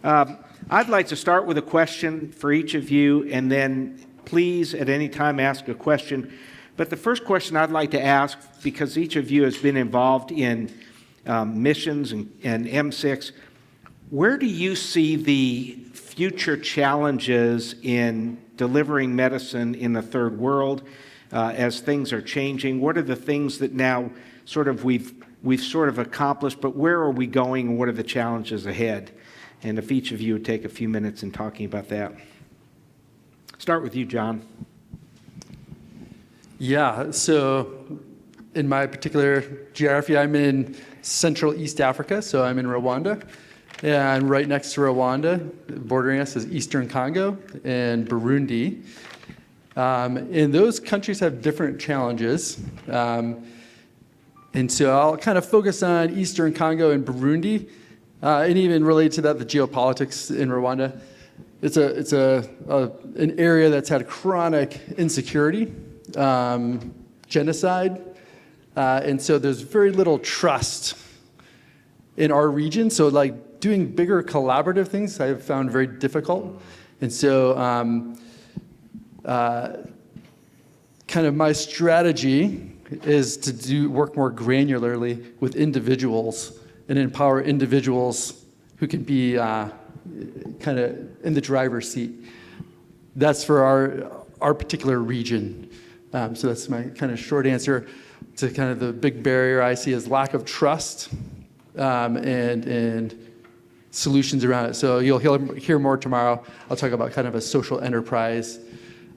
I'd like to start with a question for each of you, and then please at any time ask a question. But the first question I'd like to ask, because each of you has been involved in missions and M6, where do you see the future challenges in delivering medicine in the third world as things are changing? What are the things that now we've sort of accomplished, but where are we going and what are the challenges ahead? And if each of you would take a few minutes in talking about that. Start with you, John. Yeah, so in my particular geography, I'm in Central East Africa, so I'm in Rwanda. And right next to Rwanda, bordering us, is Eastern Congo and Burundi. And those countries have different challenges. And so I'll kind of focus on Eastern Congo and Burundi, and even related to that, the geopolitics in Rwanda. It's an area that's had chronic insecurity, genocide, and so there's very little trust in our region. So like doing bigger collaborative things I've found very difficult. And so kind of my strategy is to work more granularly with individuals and empower individuals who can be kind of in the driver's seat. That's for our particular region. So that's my kind of short answer to kind of the big barrier I see as lack of trust and solutions around it. So you'll hear more tomorrow. I'll talk about kind of a social enterprise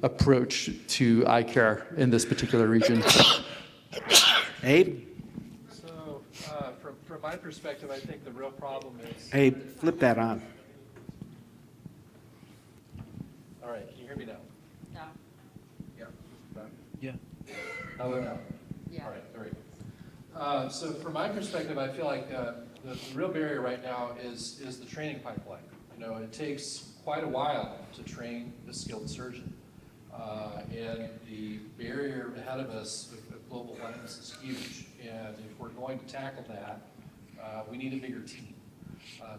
approach to eye care in this particular region. Abe? So from my perspective, I think the real problem is... Abe, flip that on. All right, can you hear me now? No. Yeah. Yeah. How about now? Yeah. All right, very good. So from my perspective, I feel like the real barrier right now is the training pipeline. You know, it takes quite a while to train a skilled surgeon. And the barrier ahead of us with global blindness is huge. And if we're going to tackle that, we need a bigger team.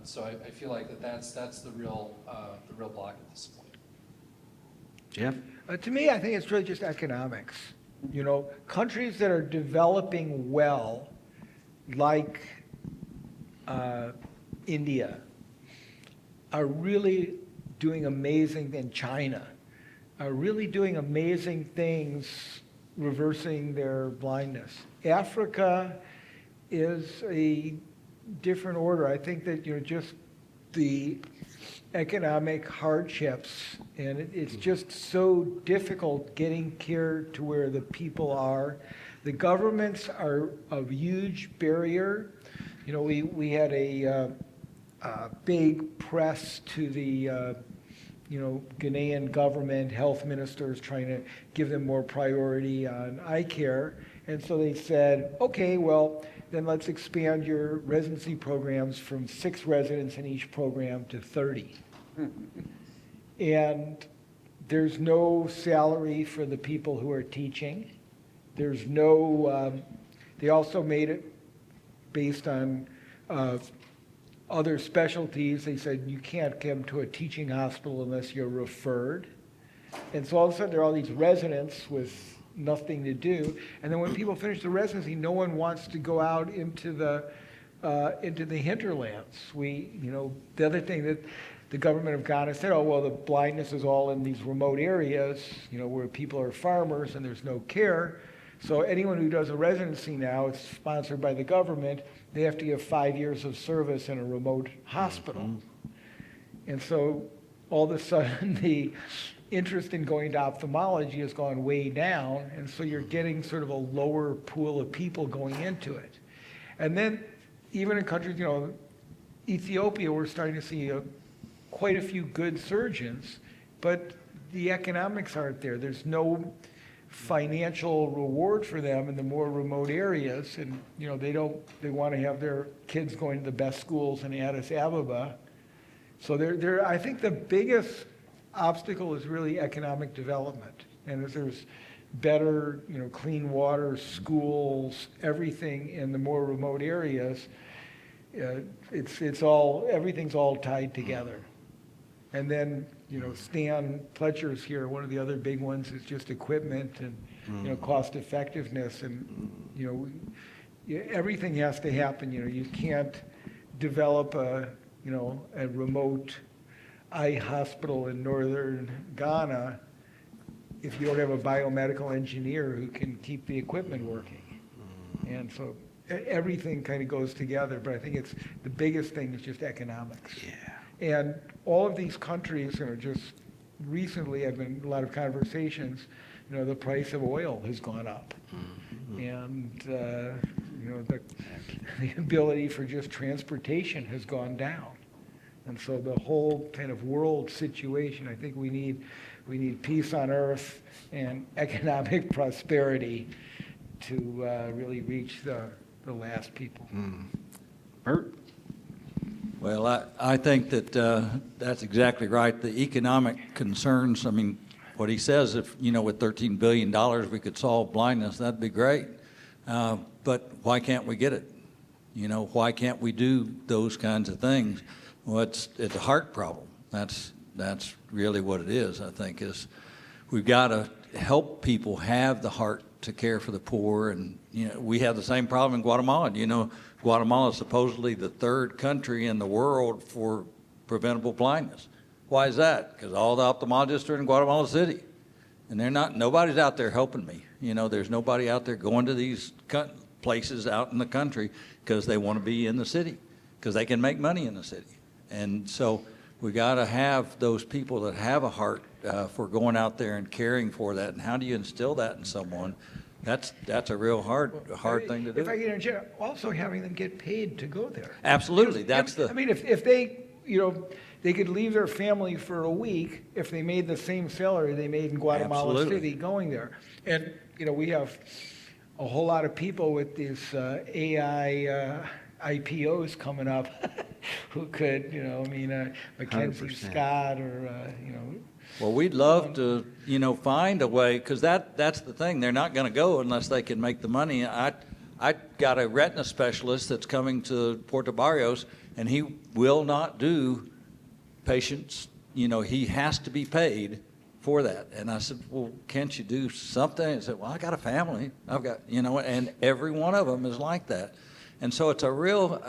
So I feel like that's the real block at this point. Jeff? To me, I think it's really just economics. You know, countries that are developing well, like India, are really doing amazing, and China, are really doing amazing things reversing their blindness. Africa is a different order. I think that, you know, just the economic hardships, and it's just so difficult getting care to where the people are. The governments are a huge barrier. You know, we had a big press to the Ghanaian government, health ministers trying to give them more priority on eye care. And so they said, okay, well, then let's expand your residency programs from 6 residents in each program to 30. And there's no salary for the people who are teaching. There's no, they also made it based on other specialties. They said you can't come to a teaching hospital unless you're referred. And so all of a sudden there are all these residents with nothing to do. And then when people finish the residency, no one wants to go out into the hinterlands. The other thing that the government of Ghana said, oh, well, the blindness is all in these remote areas, where people are farmers and there's no care. So anyone who does a residency now, it's sponsored by the government, they have to give 5 years of service in a remote hospital. Mm-hmm. And so all of a sudden the interest in going to ophthalmology has gone way down, and so you're getting sort of a lower pool of people going into it. And then even in countries, Ethiopia, we're starting to see quite a few good surgeons, but the economics aren't there. There's no financial reward for them in the more remote areas, and they want to have their kids going to the best schools in Addis Ababa. So I think the biggest obstacle is really economic development, and if there's better, clean water, schools, everything in the more remote areas, it's all, everything's all tied together. And then, Stan Pletcher's here, one of the other big ones is just equipment and, cost effectiveness. And, everything has to happen, you can't develop a remote eye hospital in northern Ghana if you don't have a biomedical engineer who can keep the equipment working. And so everything kind of goes together, but I think it's the biggest thing is just economics. Yeah. And all of these countries, just recently I've been in a lot of conversations, the price of oil has gone up. And, the ability for just transportation has gone down. And so the whole kind of world situation, I think we need peace on earth and economic prosperity to really reach the last people. Bert? Well, I think that that's exactly right. The economic concerns, I mean, what he says, if, with $13 billion we could solve blindness, that'd be great. But why can't we get it? Why can't we do those kinds of things? Well, it's a heart problem. That's really what it is, I think, is we've got to help people have the heart to care for the poor. And, we have the same problem in Guatemala. Guatemala is supposedly the third country in the world for preventable blindness. Why is that? Because all the ophthalmologists are in Guatemala City. And nobody's out there helping me. There's nobody out there going to these places out in the country because they want to be in the city, because they can make money in the city. And so we got to have those people that have a heart for going out there and caring for that. And how do you instill that in someone? That's a real hard thing to do. If I get interject, also having them get paid to go there. Absolutely, I mean, if they, they could leave their family for a week if they made the same salary they made in Guatemala Absolutely. City going there. And, we have a whole lot of people with these AI IPOs coming up who could, Mackenzie 100%. Scott or, Well, we'd love to, find a way, because that's the thing. They're not going to go unless they can make the money. I got a retina specialist that's coming to Puerto Barrios, and he will not do patients. He has to be paid for that. And I said, well, can't you do something? He said, well, I got a family. I've got, and every one of them is like that. And so it's a real,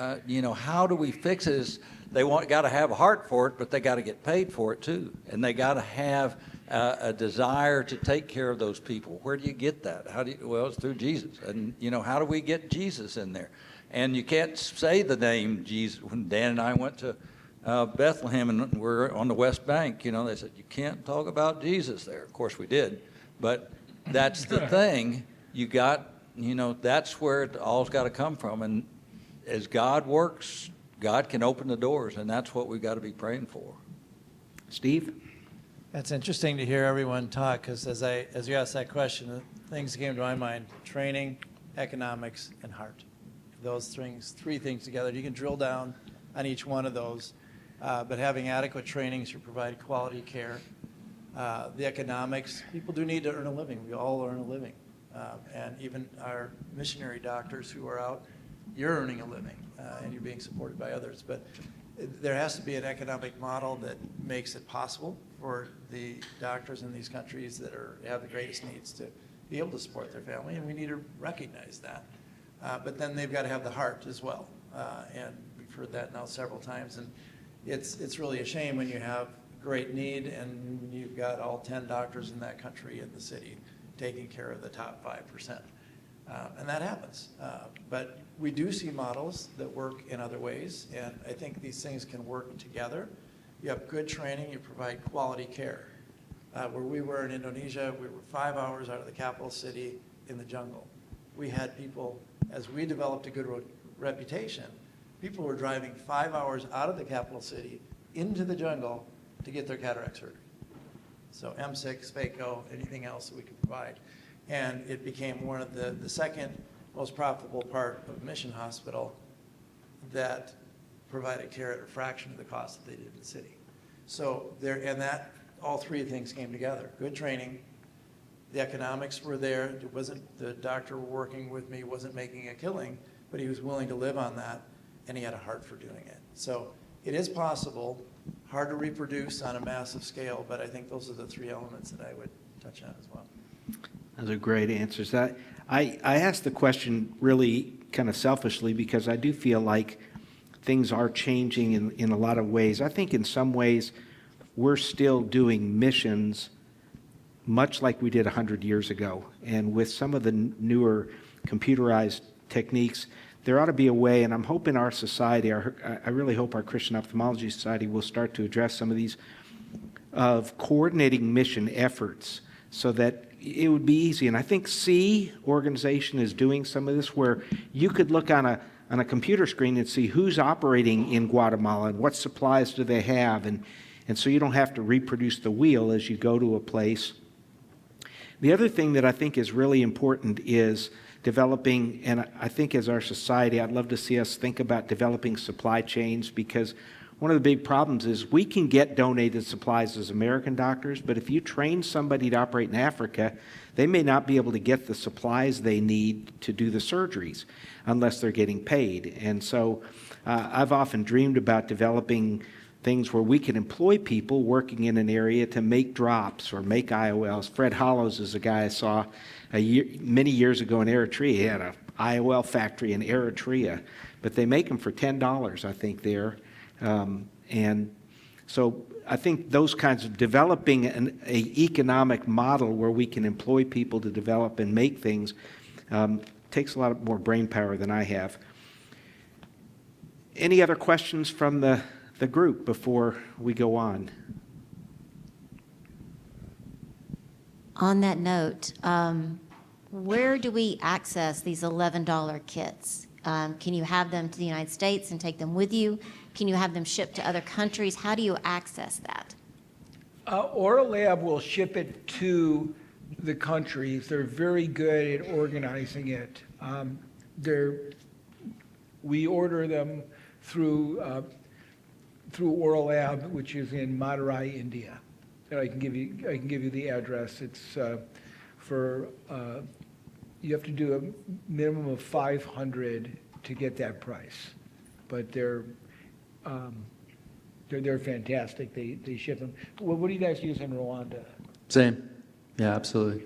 how do we fix it? Is they got to have a heart for it, but they got to get paid for it too. And they got to have a desire to take care of those people. Where do you get that? Well, it's through Jesus. And, how do we get Jesus in there? And you can't say the name Jesus. When Dan and I went to Bethlehem and we're on the West Bank, they said, you can't talk about Jesus there. Of course we did. But that's the thing. You got, that's where it all's got to come from. And as God works, God can open the doors, and that's what we've got to be praying for. Steve? It's interesting to hear everyone talk, because as you asked that question, things came to my mind: training, economics, and heart. Those three things together. You can drill down on each one of those, but having adequate trainings to provide quality care. The economics, people do need to earn a living. We all earn a living. And even our missionary doctors who are out, you're earning a living, and you're being supported by others. But there has to be an economic model that makes it possible for the doctors in these countries that have the greatest needs to be able to support their family, and we need to recognize that. But then they've got to have the heart as well, and we've heard that now several times. And it's really a shame when you have great need and you've got all 10 doctors in that country in the city taking care of the top 5%. And that happens. But we do see models that work in other ways, and I think these things can work together. You have good training, you provide quality care. Where we were in Indonesia, we were 5 hours out of the capital city in the jungle. We had people, as we developed a good reputation, people were driving 5 hours out of the capital city into the jungle to get their cataract surgery. So M6, phaco, anything else that we could provide. And it became one of the second most profitable part of Mission Hospital that provided care at a fraction of the cost that they did in the city. So all three things came together. Good training, the economics were there. It wasn't the doctor working with me wasn't making a killing, but he was willing to live on that. and he had a heart for doing it. So it is possible, hard to reproduce on a massive scale, but I think those are the three elements that I would touch on as well. Those are great answers. I asked the question really kind of selfishly because I do feel like things are changing in a lot of ways. I think in some ways we're still doing missions much like we did 100 years ago. And with some of the newer computerized techniques, there ought to be a way, and I'm hoping our society, I really hope our Christian Ophthalmology Society will start to address some of these of coordinating mission efforts so that it would be easy. And I think C organization is doing some of this where you could look on a computer screen and see who's operating in Guatemala and what supplies do they have. And so you don't have to reproduce the wheel as you go to a place. The other thing that I think is really important is developing, and I think as our society, I'd love to see us think about developing supply chains, because one of the big problems is we can get donated supplies as American doctors, but if you train somebody to operate in Africa, they may not be able to get the supplies they need to do the surgeries unless they're getting paid. And so I've often dreamed about developing things where we can employ people working in an area to make drops or make IOLs. Fred Hollows is a guy I saw many years ago in Eritrea. He had an IOL factory in Eritrea, but they make them for $10, I think, there. And so I think those kinds of developing an economic model where we can employ people to develop and make things takes a lot more brain power than I have. Any other questions from the group before we go on? On that note, where do we access these $11 kits? Can you have them to the United States and take them with you? Can you have them shipped to other countries? How do you access that? Oral Lab will ship it to the countries. They're very good at organizing it. We order them through Oral Lab, which is in Madurai, India. And I can give you the address. It's you have to do a minimum of 500 to get that price, but they're fantastic. They ship them. Well, what do you guys use in Rwanda? Same. Yeah, absolutely.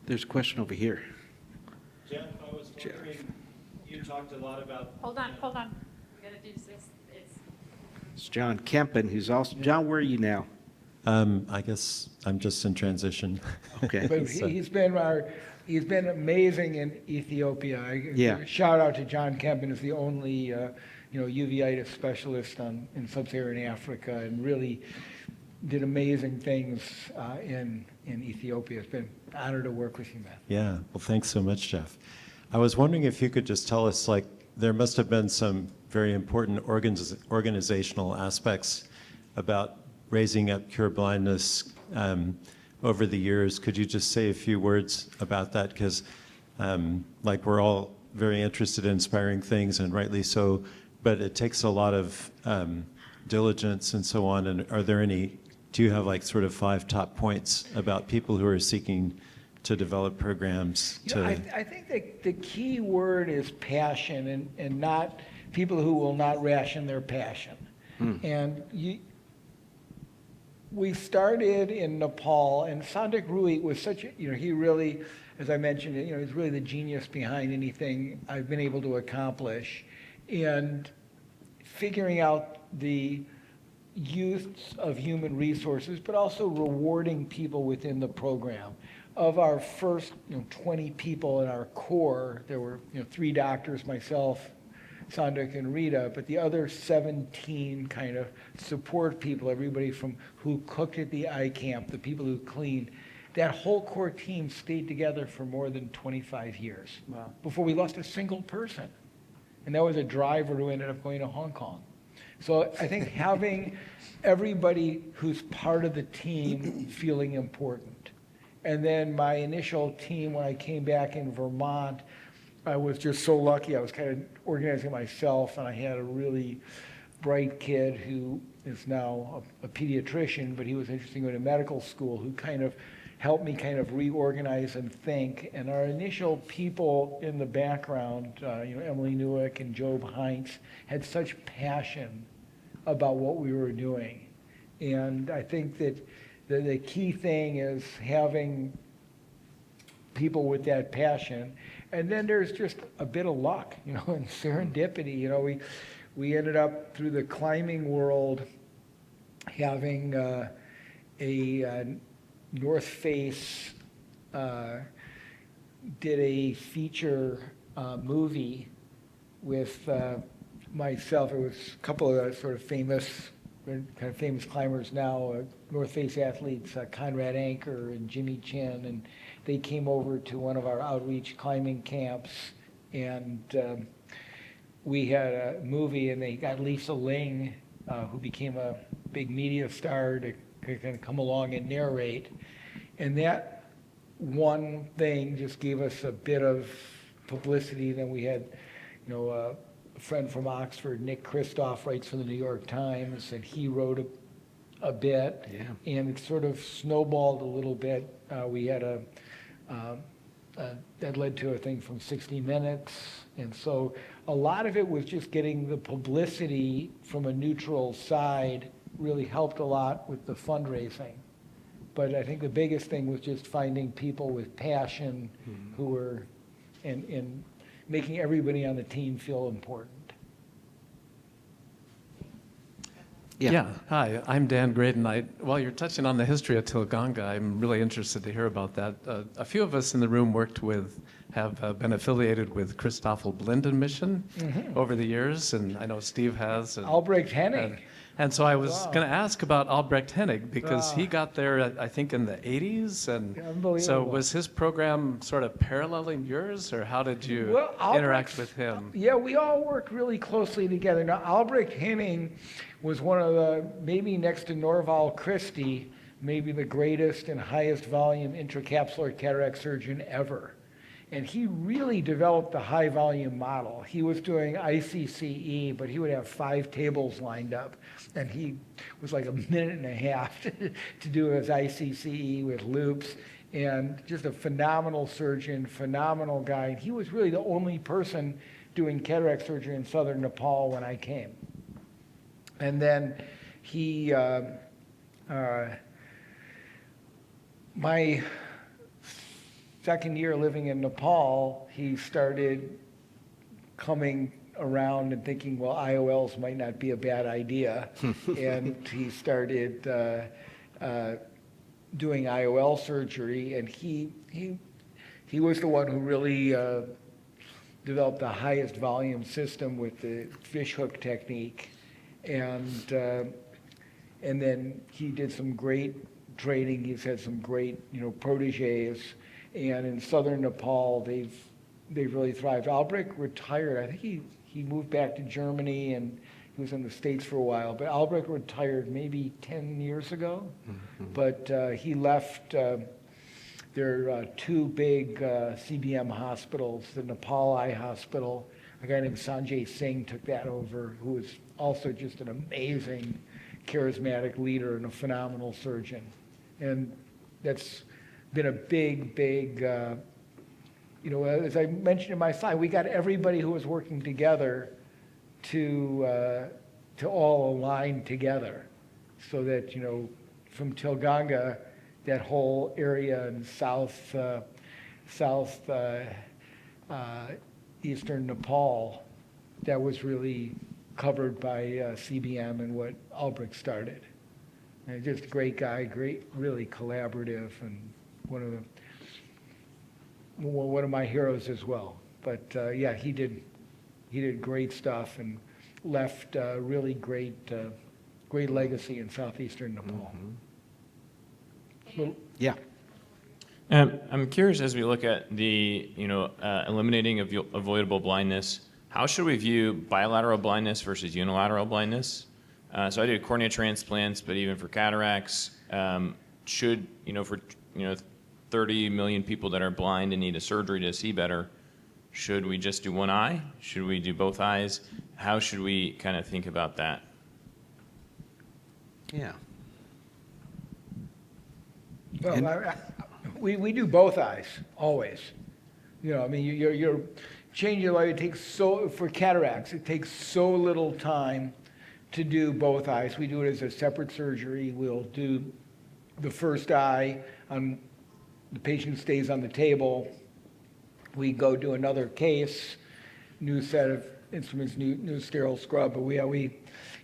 There's a question over here. Jeff, I was wondering, you talked a lot about... Hold on. We gotta do this. It's John Kempen, who's also... John, where are you now? I guess I'm just in transition. Okay. But he's been amazing in Ethiopia. Yeah. Shout out to John Kempen, who's the only uveitis specialist in sub-Saharan Africa, and really did amazing things in Ethiopia. It's been an honor to work with you, man. Yeah, well, thanks so much, Jeff. I was wondering if you could just tell us, there must have been some very important organizational aspects about raising up cure blindness over the years. Could you just say a few words about that? Because we're all very interested in inspiring things, and rightly so, but it takes a lot of diligence and so on. And do you have sort of 5 top points about people who are seeking to develop programs? I think the key word is passion, and not people who will not ration their passion. And we started in Nepal, and Sandak Rui was such a, he really, as I mentioned, he's really the genius behind anything I've been able to accomplish. And figuring out the use of human resources, but also rewarding people within the program. Of our first 20 people in our core, there were 3 doctors, myself, Sandak and Rita, but the other 17 kind of support people, everybody from who cooked at the eye camp, the people who cleaned. That whole core team stayed together for more than 25 years. Wow. Before we lost a single person. And that was a driver who ended up going to Hong Kong. So I think having everybody who's part of the team feeling important. And then my initial team, when I came back in Vermont, I was just so lucky. I was kind of organizing myself, and I had a really bright kid who is now a pediatrician, but he was interested in going to medical school, who kind of helped me kind of reorganize and think. And our initial people in the background, Emily Newick and Job Heinz, had such passion about what we were doing. And I think that the key thing is having people with that passion. And then there's just a bit of luck, and serendipity. We ended up through the climbing world having a North Face did a feature movie with myself. It was a couple of sort of famous climbers now, North Face athletes, Conrad Anker and Jimmy Chin, and they came over to one of our outreach climbing camps, and we had a movie, and they got Lisa Ling, who became a big media star, to kind of come along and narrate. And that one thing just gave us a bit of publicity. Then we had, a friend from Oxford, Nick Kristof, writes for the New York Times, and he wrote a bit. Yeah. And it sort of snowballed a little bit. We had that led to a thing from 60 Minutes. And so a lot of it was just getting the publicity from a neutral side really helped a lot with the fundraising. But I think the biggest thing was just finding people with passion who were, and making everybody on the team feel important. Yeah. Hi, I'm Dan Graydon. While you're touching on the history of Tilganga, I'm really interested to hear about that. A few of us in the room have been affiliated with Christoffel Blinden Mission over the years, and I know Steve has. Albrecht Hennig. And so I was going to ask about Albrecht Hennig, because he got there, I think, in the 80s. And Unbelievable. so was his program sort of paralleling yours, or how did you interact with him? Yeah, we all worked really closely together. Now, Albrecht Hennig was one of the, maybe next to Norval Christie, maybe the greatest and highest volume intracapsular cataract surgeon ever. And he really developed the high volume model. He was doing ICCE, but he would have 5 tables lined up. And he was like a minute and a half to do his ICCE with loops. And just a phenomenal surgeon, phenomenal guy. And he was really the only person doing cataract surgery in southern Nepal when I came. And then he, my second year living in Nepal, he started coming around and thinking, well, IOLs might not be a bad idea. And he started doing IOL surgery, and he was the one who really developed the highest volume system with the fishhook technique. And then he did some great training. He's had some great, proteges. And in southern Nepal, they've really thrived. Albrecht retired. I think he moved back to Germany, and he was in the States for a while. But Albrecht retired maybe 10 years ago. But he left their 2 big CBM hospitals, the Nepal Eye Hospital. A guy named Sanjay Singh took that over, who was also just an amazing, charismatic leader and a phenomenal surgeon. And that's been a big, as I mentioned in my slide, we got everybody who was working together to all align together, so that, from Tilganga, that whole area in eastern Nepal, that was really covered by CBM and what Albrecht started. And just a great guy, really collaborative, and one of my heroes as well. But yeah, he did great stuff and left really great legacy in southeastern Nepal. Yeah. I'm curious, as we look at the eliminating of avoidable blindness, how should we view bilateral blindness versus unilateral blindness? So I did cornea transplants, but even for cataracts, should for 30 million people that are blind and need a surgery to see better, should we just do one eye? Should we do both eyes? How should we kind of think about that? Yeah. Well, We do both eyes, always. You know, I mean, you're changing your life. It takes for cataracts, it takes so little time to do both eyes. We do it as a separate surgery. We'll do the first eye on the patient stays on the table. We go do another case, new set of instruments, new sterile scrub. But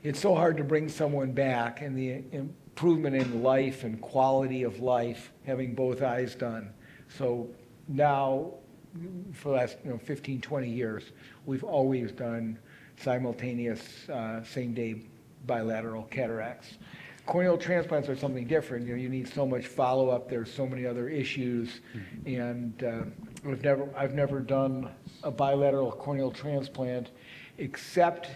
it's so hard to bring someone back, and the improvement in life and quality of life having both eyes done. So now, for the last 15, 20 years, we've always done simultaneous same-day bilateral cataracts. Corneal transplants are something different. You need so much follow-up. There's so many other issues, and I've never done a bilateral corneal transplant except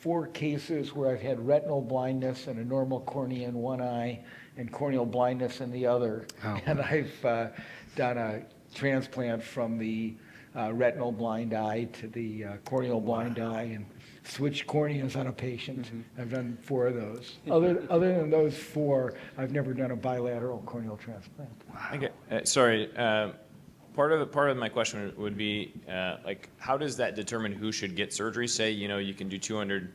4 cases where I've had retinal blindness and a normal cornea in one eye and corneal blindness in the other. Oh. And I've done a transplant from the retinal blind eye to the corneal blind eye and switched corneas on a patient. Mm-hmm. I've done 4 of those. Other than those 4, I've never done a bilateral corneal transplant. Okay, sorry. Part of my question would be, like, how does that determine who should get surgery? Say, you can do 200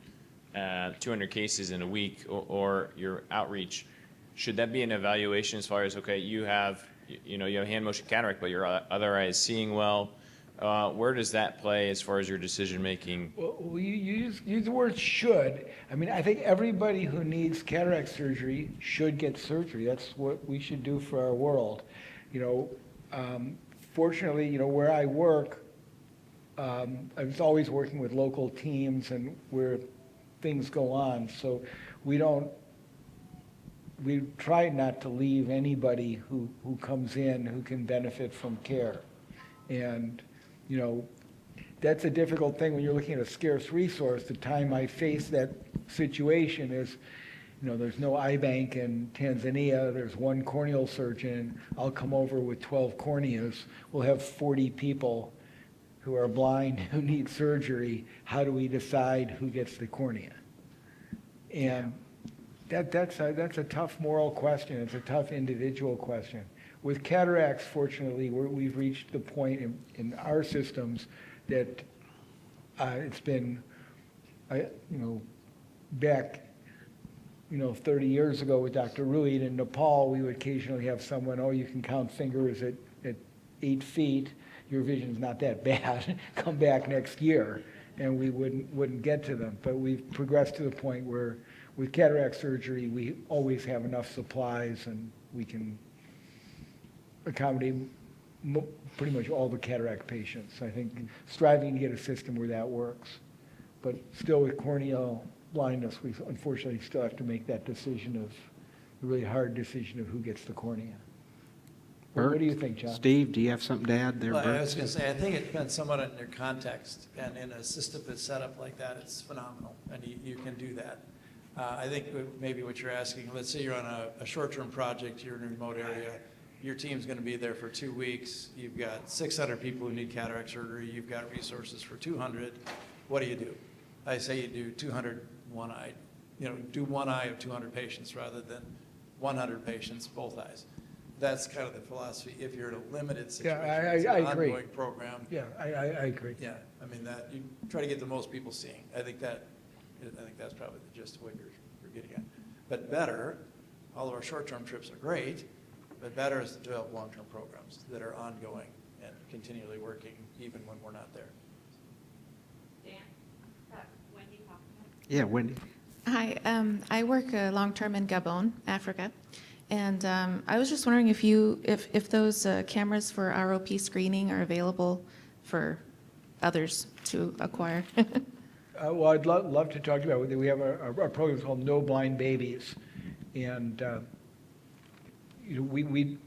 cases in a week, or your outreach. Should that be an evaluation as far as, okay, you have hand motion cataract, but your other eye is seeing well? Where does that play as far as your decision making? Well, you use the word should. I mean, I think everybody who needs cataract surgery should get surgery. That's what we should do for our world. Fortunately, where I work, I was always working with local teams and where things go on. So we try not to leave anybody who comes in who can benefit from care. And, that's a difficult thing when you're looking at a scarce resource. The time I face that situation is, there's no eye bank in Tanzania. There's 1 corneal surgeon. I'll come over with 12 corneas. We'll have 40 people who are blind who need surgery. How do we decide who gets the cornea? And that's a tough moral question. It's a tough individual question. With cataracts, fortunately, we've reached the point in our systems that it's been, back, 30 years ago with Dr. Ruid in Nepal, we would occasionally have someone, you can count fingers at 8 feet. Your vision's not that bad. Come back next year, and we wouldn't get to them. But we've progressed to the point where with cataract surgery, we always have enough supplies, and we can accommodate pretty much all the cataract patients. I think striving to get a system where that works. But still with corneal blindness, we unfortunately still have to make that decision the really hard decision of who gets the cornea. What do you think, John? Steve, do you have something to add there, Well, I Bert? was going to say, I think it depends somewhat on your context, and in a system that's set up like that, it's phenomenal, and you can do that. I think maybe what you're asking, let's say you're on a short-term project, you're in a remote area, your team's going to be there for 2 weeks, you've got 600 people who need cataract surgery, you've got resources for 200, what do? I say you do 200 one-eyed, do one eye of 200 patients rather than 100 patients, both eyes. That's kind of the philosophy if you're in a limited situation. Yeah, It's I an agree. ongoing program. Yeah, I agree. Yeah, I mean, that, you try to get the most people seeing. I think that's probably the gist of what you're getting at. But better, all of our short-term trips are great, but better is to develop long-term programs that are ongoing and continually working even when we're not there. Dan, Wendy talking. Yeah, Wendy. Hi, I work long-term in Gabon, Africa, and I was just wondering if those cameras for ROP screening are available for others to acquire. Well, I'd love to talk about it. We have our program called No Blind Babies, and we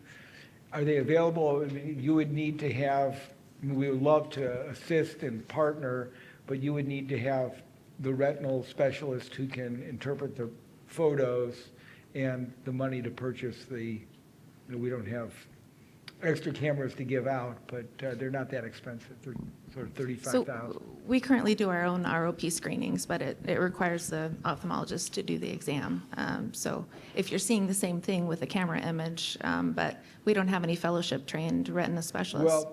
are they available? I mean, you would need to have. We would love to assist and partner, but you would need to have the retinal specialist who can interpret the photos and the money to purchase the. We don't have extra cameras to give out, but they're not that expensive. They're sort of So $35,000. we currently do our own ROP screenings, but it requires the ophthalmologist to do the exam. So if you're seeing the same thing with a camera image, but we don't have any fellowship-trained retina specialists.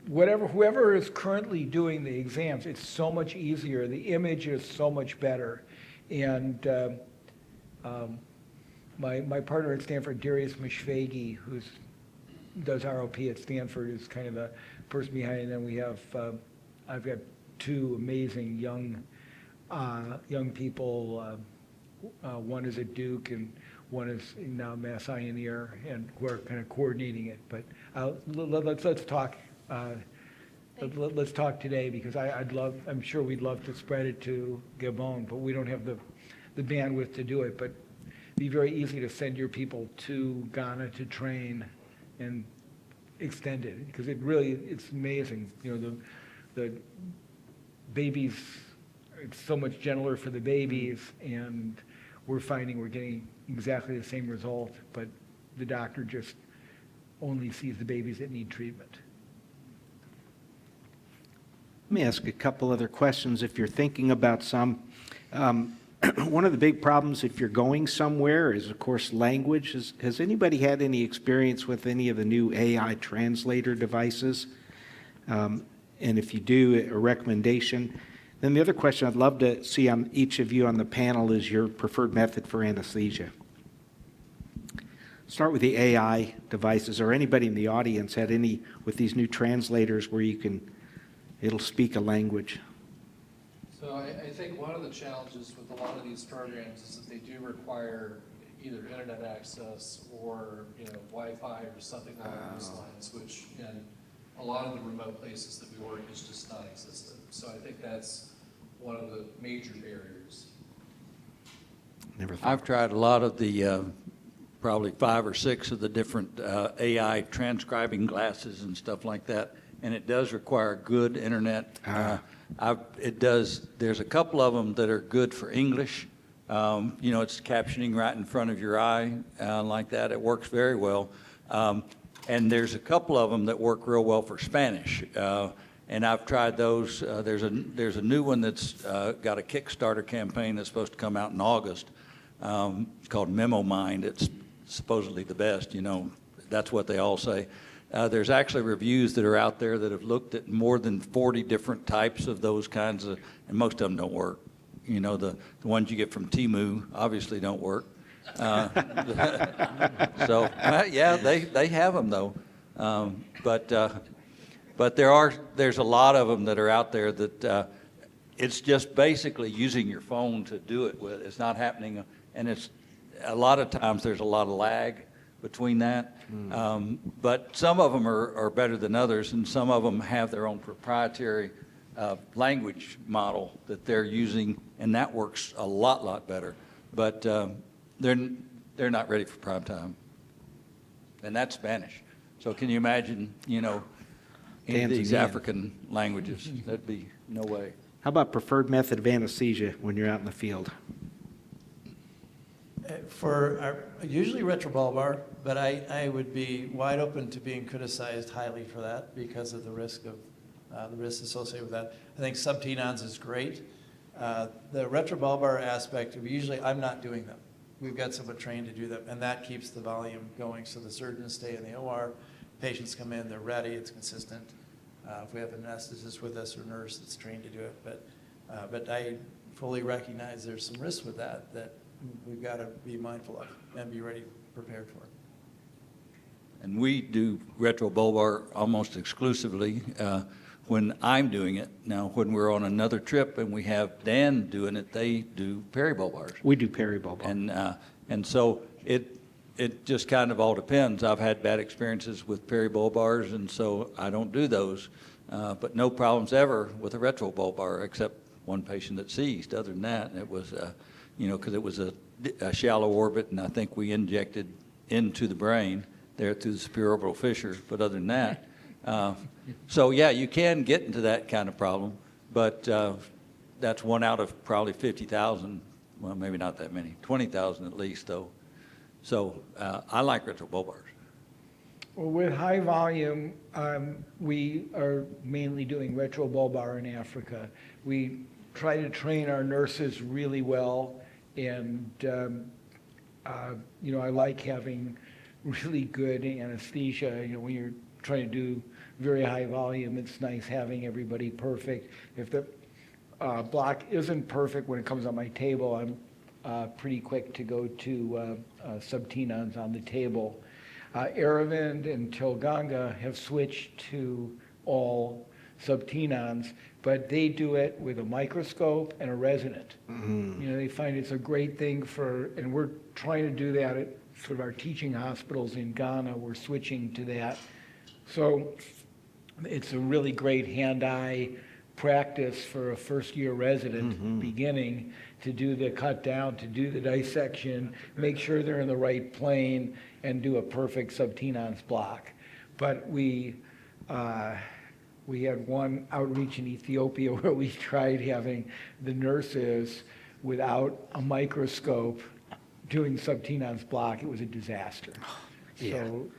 Well, whoever is currently doing the exams, it's so much easier. The image is so much better. And my partner at Stanford, Darius Mishfegi, who does ROP at Stanford, is kind of the person behind it. And then we have, I've got two amazing young people. One is at Duke and one is now Mass Eye and Ear, and we're kind of coordinating it. But let's talk. Let's talk today, because I'm sure we'd love to spread it to Gabon, but we don't have the bandwidth to do it. But it'd be very easy to send your people to Ghana to train and extend it, because it's amazing. You know, the babies, it's so much gentler for the babies, and we're finding we're getting exactly the same result, but the doctor just only sees the babies that need treatment. Let me ask a couple other questions if you're thinking about some. One of the big problems if you're going somewhere is, of course, language. Has anybody had any experience with any of the new AI translator devices? And if you do, a recommendation. Then the other question I'd love to see on each of you on the panel is your preferred method for anesthesia. Start with the AI devices, or anybody in the audience had any with these new translators where it'll speak a language. So I think one of the challenges with a lot of these programs is that they do require either internet access or, Wi-Fi or something along those lines, which in a lot of the remote places that we work is just non-existent. So I think that's one of the major barriers. I've tried a lot of the, probably 5 or 6 of the different AI transcribing glasses and stuff like that, and it does require good internet. There's a couple of them that are good for English. It's captioning right in front of your eye like that. It works very well. And there's a couple of them that work real well for Spanish. And I've tried those. There's a new one that's got a Kickstarter campaign that's supposed to come out in August. It's called Memo Mind. It's supposedly the best, that's what they all say. There's actually reviews that are out there that have looked at more than 40 different types of those kinds of, and most of them don't work. The ones you get from Temu obviously don't work. So, yeah, they have them though. But there's a lot of them that are out there that it's just basically using your phone to do it with. It's not happening, and it's a lot of times there's a lot of lag between that. But some of them are better than others, and some of them have their own proprietary language model that they're using, and that works a lot better. But they're not ready for prime time, and that's Spanish. So can you imagine, any of these African languages? That'd be no way. How about preferred method of anesthesia when you're out in the field? Usually retrobulbar, but I would be wide open to being criticized highly for that because of the risk associated with that. I think subtenons is great. The retrobulbar aspect, I'm not doing them. We've got someone trained to do them, and that keeps the volume going. So the surgeons stay in the OR, patients come in, they're ready, it's consistent. If we have an anesthetist with us or nurse that's trained to do it, but I fully recognize there's some risk with that we've got to be mindful of and be ready, prepared for. And we do retrobulbar almost exclusively when I'm doing it. Now, when we're on another trip and we have Dan doing it, they do peribulbars. We do peribulbar. And so it just kind of all depends. I've had bad experiences with peribulbars, and so I don't do those. But no problems ever with a retrobulbar, except one patient that seized. Other than that, it was, because it was a shallow orbit, and I think we injected into the brain there through the supraorbital fissure. But other than that, so yeah, you can get into that kind of problem, but that's 1 out of probably 50,000. Well, maybe not that many, 20,000 at least, though. So I like retrobulbars. Well, with high volume, we are mainly doing retrobulbar in Africa. We try to train our nurses really well, and I like having really good anesthesia. When you're trying to do very high volume, it's nice having everybody perfect. If the block isn't perfect when it comes on my table, I'm pretty quick to go to subtenons on the table. Aravind and Tilganga have switched to all subtenons, but they do it with a microscope and a resonant. They find it's a great thing and we're trying to do that at sort of our teaching hospitals in Ghana. We're switching to that. So it's a really great hand-eye practice for a first-year resident beginning to do the cut down, to do the dissection, make sure they're in the right plane, and do a perfect subtenons block. But we had one outreach in Ethiopia where we tried having the nurses without a microscope doing subtenons block. It was a disaster. Yeah. So,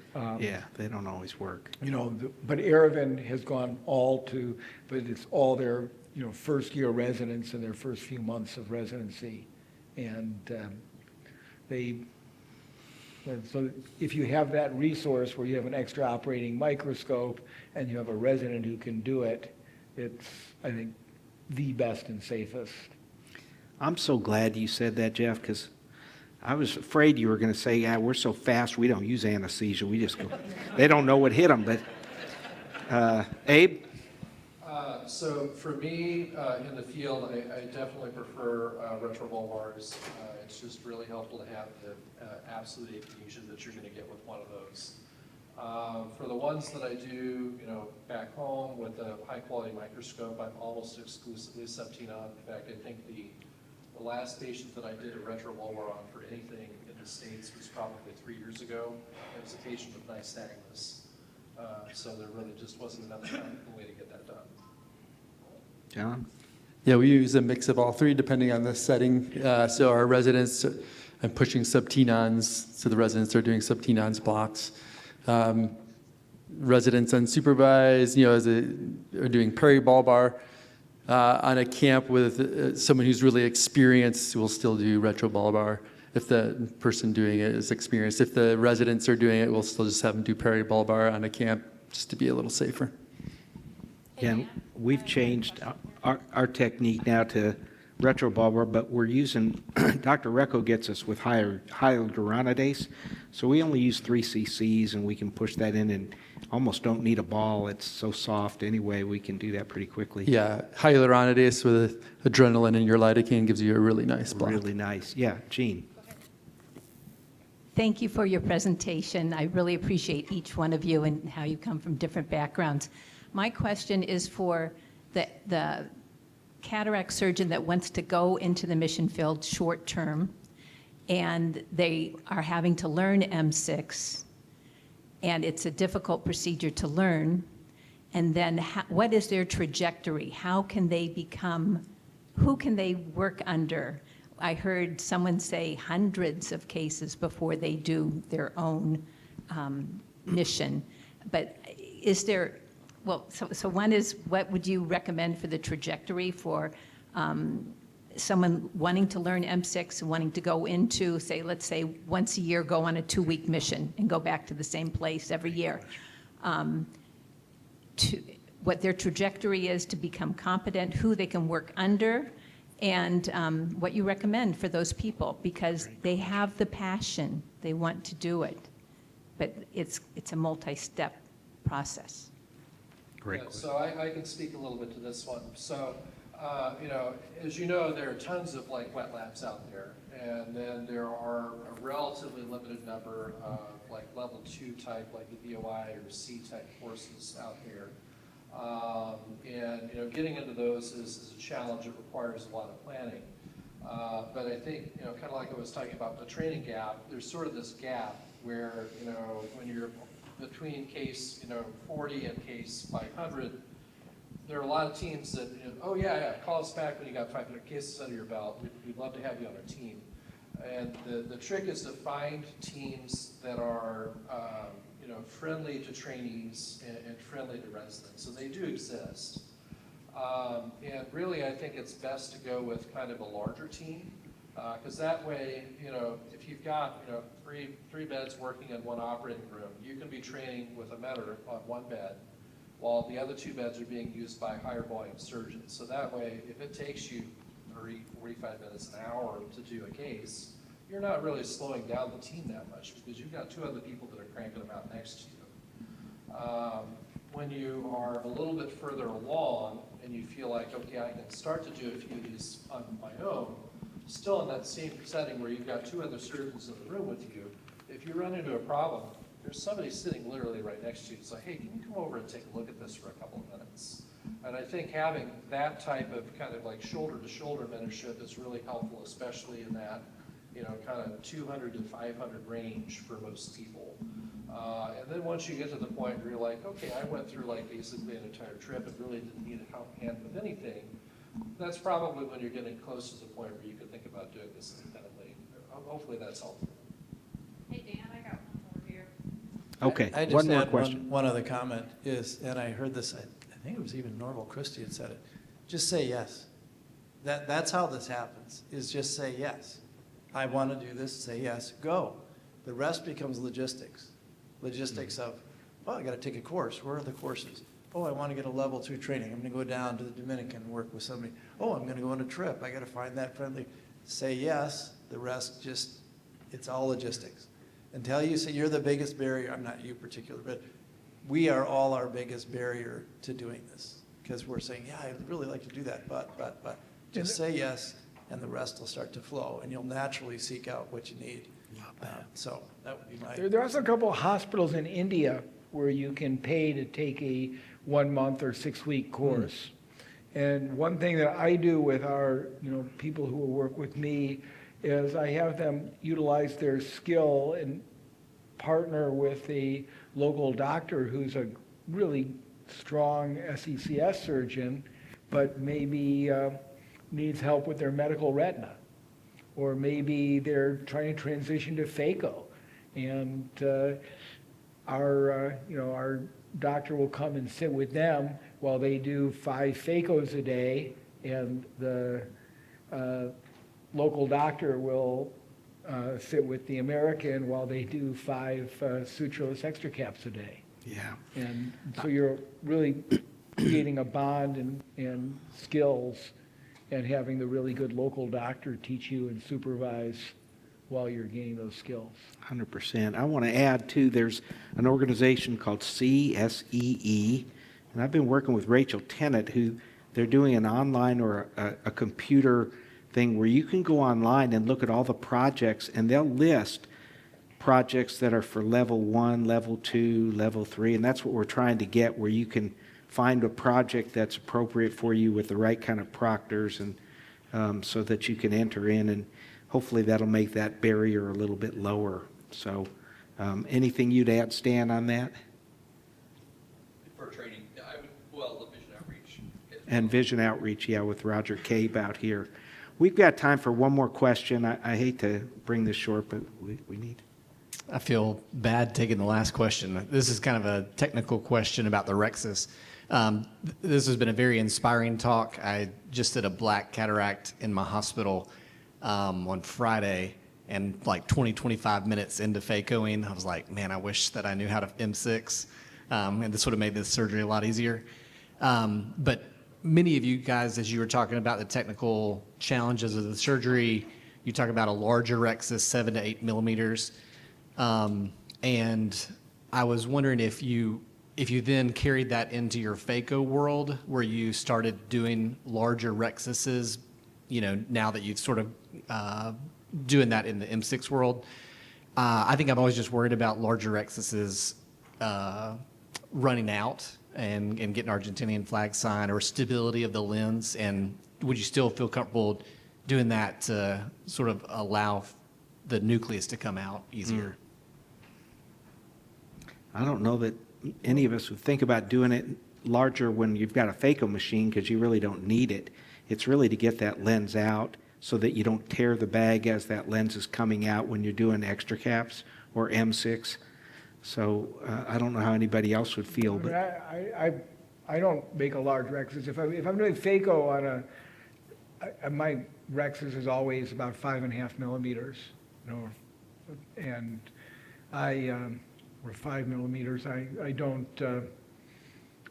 they don't always work. but Aravind has gone but it's all their, first year residents in their first few months of residency. And so if you have that resource where you have an extra operating microscope and you have a resident who can do it, it's, I think, the best and safest. I'm so glad you said that, Jeff, because I was afraid you were going to say, yeah, we're so fast, we don't use anesthesia. We just go, they don't know what hit them. But, Abe? So for me, in the field, I definitely prefer retrobulbars. It's just really helpful to have the absolute aphasia that you're going to get with one of those. For the ones that I do, back home with a high-quality microscope, I'm almost exclusively subtenon. In fact, I think the last patient that I did a retrobulbar on for anything in the States was probably 3 years ago. It was a patient with nystagmus. So there really just wasn't another way to get that done. John? Yeah, we use a mix of all three depending on the setting. So our residents, I'm pushing subtenons, so the residents are doing subtenons blocks. Residents unsupervised, are doing peribulbar. On a camp with someone who's really experienced, we'll still do retrobulbar if the person doing it is experienced. If the residents are doing it, we'll still just have them do peribulbar on a camp just to be a little safer. Yeah, we've changed our technique now to retrobulbar, but we're using, Dr. Recco gets us with hyaluronidase, so we only use 3 cc's and we can push that in and almost don't need a ball. It's so soft anyway, we can do that pretty quickly. Yeah, hyaluronidase with adrenaline and your lidocaine gives you a really nice block. Really nice. Yeah, Jean. Thank you for your presentation. I really appreciate each one of you and how you come from different backgrounds. My question is for the cataract surgeon that wants to go into the mission field short term, and they are having to learn M6, and it's a difficult procedure to learn. And then what is their trajectory? How can they who can they work under? I heard someone say hundreds of cases before they do their own mission. But is there, so one is, what would you recommend for the trajectory for someone wanting to learn M6 and wanting to go into, let's say once a year, go on a 2-week mission and go back to the same place every year? What their trajectory is to become competent, who they can work under, and what you recommend for those people, because they have the passion, they want to do it, but it's a multi-step process. Great. Yeah, so I can speak a little bit to this one. So, as you know, there are tons of wet labs out there, and then there are a relatively limited number of level 2 type, like the VOI or C type courses out there. And getting into those is a challenge. It requires a lot of planning. But I think, kind of like I was talking about the training gap, there's sort of this gap where, when you're between case 40 and case 500, there are a lot of teams that, oh yeah, call us back when you got 500 cases under your belt. We'd love to have you on our team. And the trick is to find teams that are friendly to trainees and friendly to residents. So they do exist. And really, I think it's best to go with kind of a larger team, because that way, if you've got, three beds working in one operating room, you can be training with a mentor on one bed, while the other 2 beds are being used by higher volume surgeons. So that way, if it takes you 30, 45 minutes, an hour to do a case, you're not really slowing down the team that much, because you've got 2 other people that are cranking them out next to you. When you are a little bit further along and you feel like, okay, I can start to do a few of these on my own, still in that same setting where you've got 2 other surgeons in the room with you, if you run into a problem, there's somebody sitting literally right next to you. It's like, hey, can you come over and take a look at this for a couple of minutes? And I think having that type of kind of like shoulder-to-shoulder mentorship is really helpful, especially in that, kind of 200 to 500 range for most people. And then once you get to the point where you're like, okay, I went through like basically an entire trip and really didn't need a hand with anything, that's probably when you're getting close to the point where you could think about doing this independently. Hopefully that's helpful. Hey, Dan, I got one more here. Okay, I just one more had question. one other comment is, and I heard this, I think it was even Norval Christie had said it, just say yes. That's how this happens, is just say yes. I want to do this, say yes, go. The rest becomes logistics. Logistics of, well, I got to take a course. Where are the courses? Oh, I want to get a level 2 training. I'm going to go down to the Dominican and work with somebody. Oh, I'm going to go on a trip. I got to find that friendly. Say yes. The rest just, it's all logistics. Until you say you're the biggest barrier, I'm not you particular, but we are all our biggest barrier to doing this, because we're saying, yeah, I'd really like to do that, but. Just say yes, and the rest will start to flow, and you'll naturally seek out what you need. So that would be my. There are also a couple of hospitals in India where you can pay to take a 1-month or 6-week course. And one thing that I do with our, people who will work with me is I have them utilize their skill and partner with a local doctor who's a really strong SECS surgeon, but maybe needs help with their medical retina. Or maybe they're trying to transition to phaco. And our doctor will come and sit with them while they do 5 phacos a day, and the local doctor will sit with the American while they do 5 sutureless extra caps a day. Yeah. And so you're really creating a bond and skills, and having the really good local doctor teach you and supervise while you're gaining those skills. 100%. I want to add, too, there's an organization called CSEE, and I've been working with Rachel Tennant, who they're doing an online or a computer thing where you can go online and look at all the projects, and they'll list projects that are for level 1, level 2, level 3, and that's what we're trying to get, where you can find a project that's appropriate for you with the right kind of proctors, and so that you can enter in, and hopefully that'll make that barrier a little bit lower. So anything you'd add, Stan, on that? For training, the vision outreach. And vision outreach, yeah, with Roger Cabe out here. We've got time for one more question. I hate to bring this short, but we need. I feel bad taking the last question. This is kind of a technical question about the Rexis. This has been a very inspiring talk. I just did a black cataract in my hospital on Friday, and like 25 minutes into phacoing, I was like, man, I wish that I knew how to M6, and this would have made this surgery a lot easier. But many of you guys, as you were talking about the technical challenges of the surgery, you talk about a larger Rexis, 7 to 8 millimeters. And I was wondering if you then carried that into your phaco world, where you started doing larger Rexises, now that you've sort of doing that in the M6 world. I think I'm always just worried about larger Rexises running out and getting Argentinian flag sign or stability of the lens. And would you still feel comfortable doing that to sort of allow the nucleus to come out easier? I don't know that any of us would think about doing it larger when you've got a phaco machine, because you really don't need it. It's really to get that lens out so that you don't tear the bag as that lens is coming out when you're doing extra caps or M6. So I don't know how anybody else would feel, I mean, but I don't make a large Rexus. If I'm doing phaco on my Rexus is always about 5.5 millimeters, you know, and or 5 millimeters. I don't,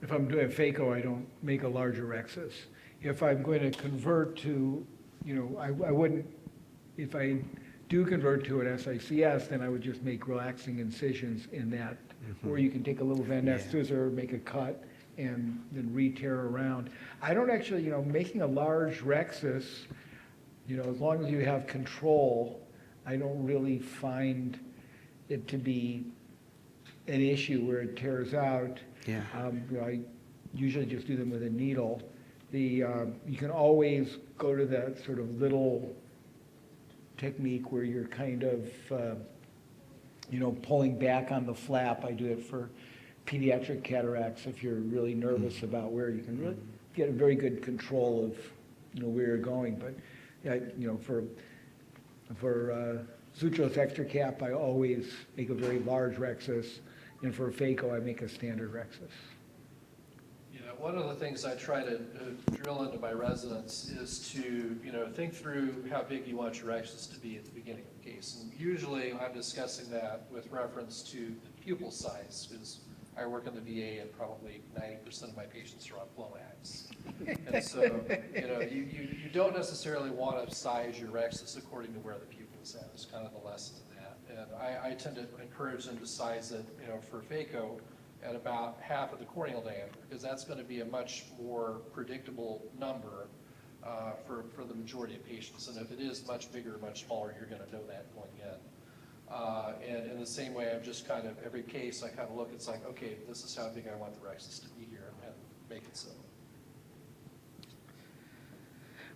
if I'm doing phaco, I don't make a larger Rexus. If I'm going to convert to, you know, I wouldn't, if I do convert to an SICS, then I would just make relaxing incisions in that, or you can take a little Van Ness scissor, make a cut, and then re-tear around. I don't actually, you know, making a large Rexus, you know, as long as you have control, I don't really find it to be an issue where it tears out. Yeah. You know, I usually just do them with a needle. You can always go to that sort of little technique where you're kind of, you know, pulling back on the flap. I do it for pediatric cataracts if you're really nervous about where you can really get a very good control of, you know, where you're going. But, yeah, you know, for Sutros extra cap, I always make a very large Rexus, and for phaco, I make a standard Rexus. Yeah, one of the things I try to drill into my residents is to, you know, think through how big you want your Rexus to be at the beginning of the case. And usually I'm discussing that with reference to the pupil size, because I work in the VA and probably 90% of my patients are on Flomax. And so, you know, you don't necessarily want to size your Rexus according to where the pupil is at. It's kind of the lesson in that. And I tend to encourage them to size it, you know, for phaco at about half of the corneal diameter, because that's going to be a much more predictable number for the majority of patients. And if it is much bigger, much smaller, you're going to know that going in. And in the same way, I'm just kind of, every case I kind of look, it's like, okay, this is how big I want the Rexus to be here, and make it so.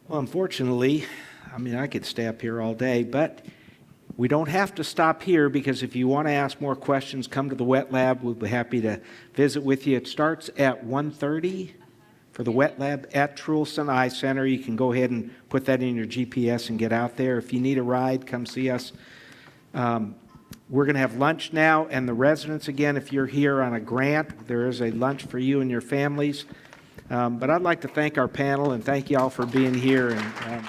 well, unfortunately, I mean, I could stay up here all day, but we don't have to stop here, because if you want to ask more questions, come to the wet lab. We'll be happy to visit with you. It starts at 1:30 for the wet lab at Trulson Eye Center. You can go ahead and put that in your GPS and get out there. If you need a ride, come see us. We're going to have lunch now, and the residents, again, if you're here on a grant, there is a lunch for you and your families. But I'd like to thank our panel and thank you all for being here. And